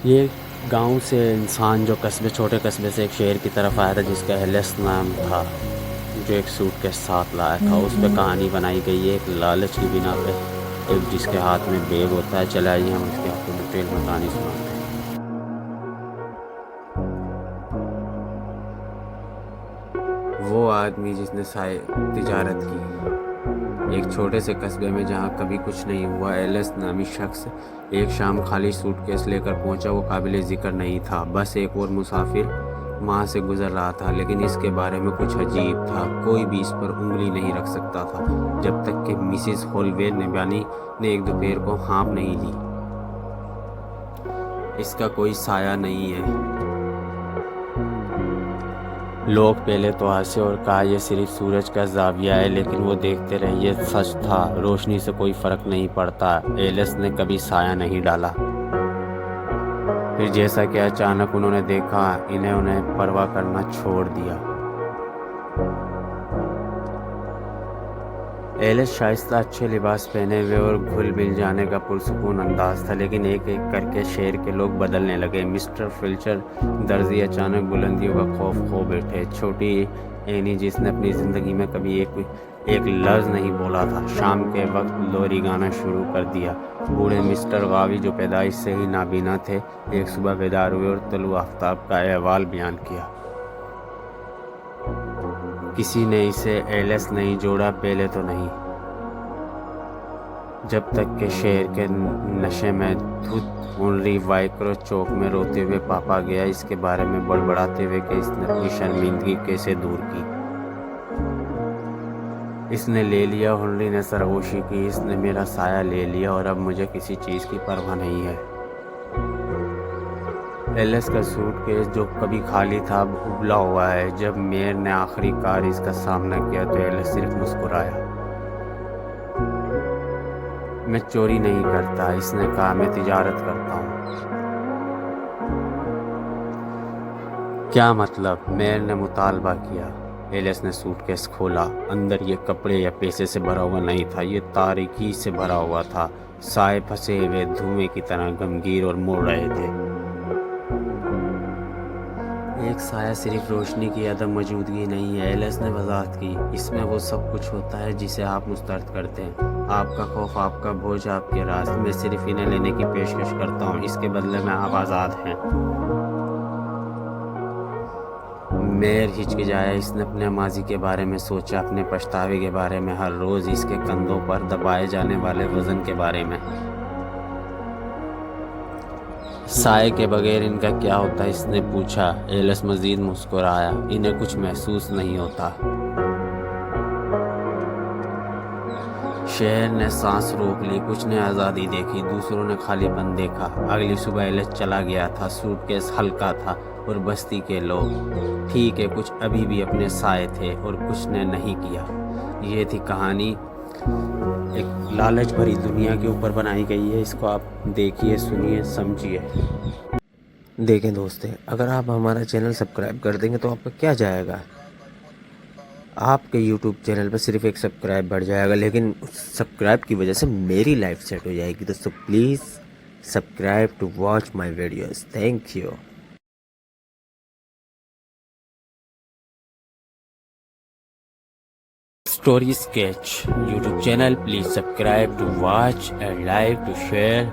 یہ گاؤں سے انسان جو چھوٹے قصبے سے ایک شہر کی طرف آیا تھا جس کا ایلس نام تھا، جو ایک سوٹ کے ساتھ لایا تھا. اس پہ کہانی بنائی گئی ہے ایک لالچ کی بنا پہ، ایک جس کے ہاتھ میں بیگ ہوتا ہے. چلائیے ہم اس کے آپ کو ڈیٹیل میں کہانی سناتے ہیں. وہ آدمی جس نے تجارت کی ایک چھوٹے سے قصبے میں جہاں کبھی کچھ نہیں ہوا. ایلس نامی شخص ایک شام خالی سوٹ کیس لے کر پہنچا. وہ قابل ذکر نہیں تھا، بس ایک اور مسافر وہاں سے گزر رہا تھا، لیکن اس کے بارے میں کچھ عجیب تھا. کوئی بھی اس پر انگلی نہیں رکھ سکتا تھا جب تک کہ مسز ہولوے نے ایک دوپہر کو ہانپ نہیں لی. اس کا کوئی سایہ نہیں ہے. لوگ پہلے تو ہنسے اور کہا یہ صرف سورج کا زاویہ ہے، لیکن وہ دیکھتے رہے. یہ سچ تھا، روشنی سے کوئی فرق نہیں پڑتا. ایلس نے کبھی سایہ نہیں ڈالا. پھر جیسا کہ اچانک انہوں نے دیکھا، انہیں پرواہ کرنا چھوڑ دیا. ایلس شائستہ اچھے لباس پہنے ہوئے اور گھل مل جانے کا پرسکون انداز تھا، لیکن ایک ایک کر کے شہر کے لوگ بدلنے لگے. مسٹر فلیچر درزی اچانک بلندیوں کا خوف کھو بیٹھے. چھوٹی اینی جس نے اپنی زندگی میں کبھی ایک لفظ نہیں بولا تھا، شام کے وقت لوری گانا شروع کر دیا. بوڑھے مسٹر غاوی جو پیدائش سے ہی نابینا تھے، ایک صبح بیدار ہوئے اور طلوع آفتاب کا احوال بیان کیا. کسی نے اسے ایلس نہیں جوڑا، پہلے تو نہیں، جب تک کہ شہر کے نشے میں دھت ہنری وائکرو چوک میں روتے ہوئے پاپا گیا، اس کے بارے میں بڑبڑاتے ہوئے کہ اس نے اپنی شرمندگی کیسے دور کی. اس نے لے لیا. ہنری نے سرگوشی کی. اس نے میرا سایہ لے لیا اور اب مجھے کسی چیز کی پرواہ نہیں ہے. ایلس کا سوٹ کیس جو کبھی خالی تھا اب ابلا ہوا ہے. جب میئر نے آخری کار اس کا سامنا کیا تو ایلس صرف مسکرایا. میں چوری نہیں کرتا، اس نے کہا، میں تجارت کرتا ہوں. کیا مطلب؟ میئر نے مطالبہ کیا. ایلس نے سوٹ کیس کھولا. اندر یہ کپڑے یا پیسے سے بھرا ہوا نہیں تھا، یہ تاریکی سے بھرا ہوا تھا. سائے پھنسے ہوئے دھوئیں کی طرح گمگیر اور مڑ رہے تھے. ایک سایہ صرف روشنی کی عدم موجودگی نہیں ہے، ایلس نے وضاحت کی. اس میں وہ سب کچھ ہوتا ہے جسے آپ مسترد کرتے ہیں. آپ کا خوف، آپ کا بوجھ، آپ کے راز. میں صرف انہیں لینے کی پیشکش کرتا ہوں، اس کے بدلے میں آپ آزاد ہیں. میئر ہچکچایا. اس نے اپنے ماضی کے بارے میں سوچا، اپنے پچھتاوے کے بارے میں، ہر روز اس کے کندھوں پر دبائے جانے والے وزن کے بارے میں. سائے کے بغیر ان کا کیا ہوتا؟ اس نے پوچھا. ایلس مزید مسکرایا. انہیں کچھ محسوس نہیں ہوتا. شہر نے سانس روک لی. کچھ نے آزادی دیکھی، دوسروں نے خالی پن دیکھا. اگلی صبح ایلس چلا گیا تھا. سوٹ کیس ہلکا تھا اور بستی کے لوگ ٹھیک ہے، کچھ ابھی بھی اپنے سائے تھے اور کچھ نے نہیں کیا. یہ تھی کہانی. ایک لالچ بھری دنیا کے اوپر بنائی گئی ہے. اس کو آپ دیکھیے، سنیے، سمجھیے. دیکھیں دوستو، اگر آپ ہمارا چینل سبسکرائب کر دیں گے تو آپ کا کیا جائے گا؟ آپ کے یوٹیوب چینل پہ صرف ایک سبسکرائب بڑھ جائے گا، لیکن اس سبسکرائب کی وجہ سے میری لائف سیٹ ہو جائے گی. دوستو please subscribe to watch my videos. Thank you. Story sketch YouTube channel, please subscribe to watch and like to share.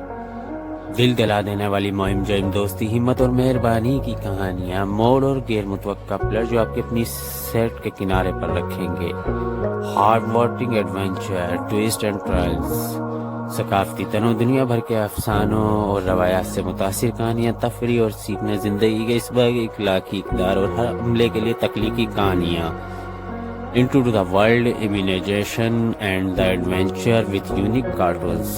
دل دلا دینے والی مہم جرم، دوستی، ہمت اور مہربانی کی کہانیاں، موڑ اور غیر متوقع پلٹ جو آپ کے اپنی سیٹ کے کنارے پر رکھیں گے. Hard warming adventure, twist and trials, ثقافتی تنوع، دنیا بھر کے افسانوں اور روایات سے متاثر کہانیاں، تفریح اور سیکھنے، زندگی کے اس باغ اخلاقی اقدار اور ہر عملے کے لیے تخلیقی کہانیاں. Into the world, imagination and the adventure with unique cartoons.